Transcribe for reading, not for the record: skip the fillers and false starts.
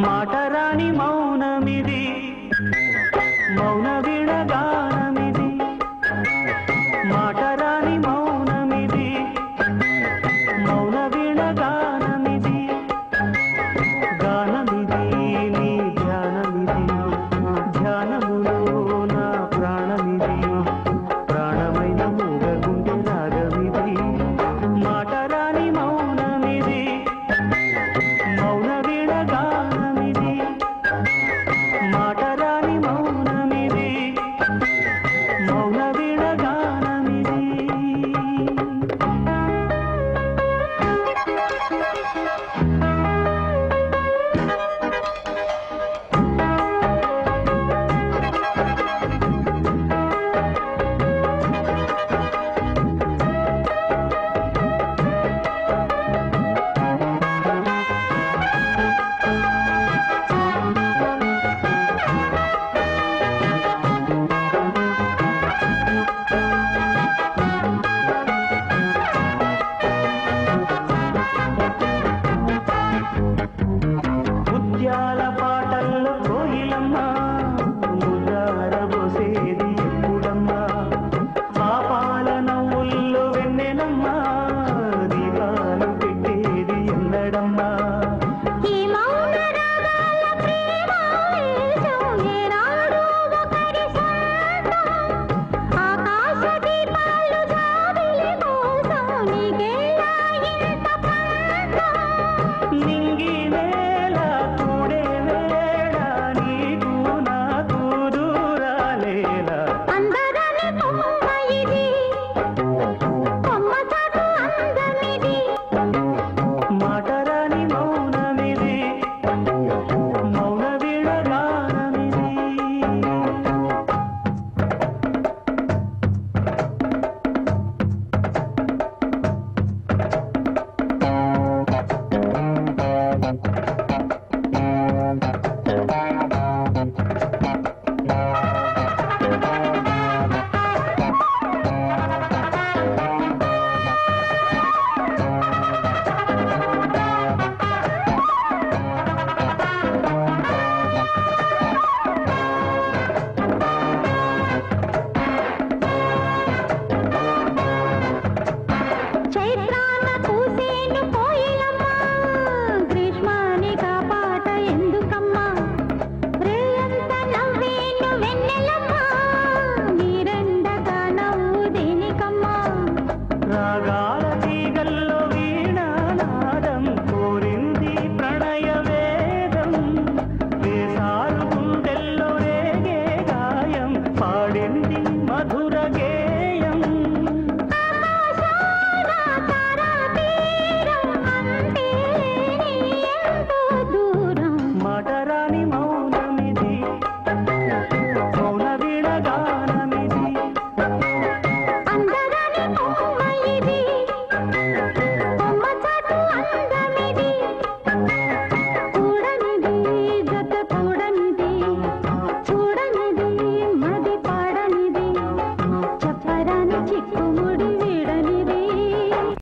మాటరాని మౌనమిది మౌన విడగానమిది మాటరాని మౌనమిది మౌన విడగానమిది గానమిది నీ ధ్యానమిది ధ్యానములో నా ప్రాణమిది ప్రాణమైన మూగగుండె రాగమిది మాటరాని మౌనమిది మౌన విడగానమిది మాటరాని మౌనమిది మౌన విడగానమిది ముత్యాల పాటల్లో కోయిలమ్మ ముద్దారబోసేది ఎప్పుడమ్మా ఆ పాల నవ్వుల్లో వెన్నెలమ్మ దీపాలు పెట్టేది ఎన్నడమ్మా ఈ మౌన రాగాల ప్రేమ ఏనాడు ఒకరి సొంతం ఆకాశ దీపాలు జాబిలి కోసం నీకేలా ఇంత పంతం నింగి నేల కూడే వేళ నీకు నాకు దూరాలేలా అందరని కొమ్మ ఇది కొమ్మ చాటు అందమిది మాటరాని మౌనమిది మౌన విడగానమిది చైత్రాన పూసేను కోయిలమ్మ గ్రీష్మాని కాపాట ఎందుకమ్మా రేయంత నవ్వేను వెన్నెలమ్మ నీరెండగా నవ్వు దేనికమ్మా రాగాల తీగల్లో వీణానాదం కోరింది ప్రణయ వేదం వేసారు గుండెల్లో రేగే గాయం పాడింది మధుర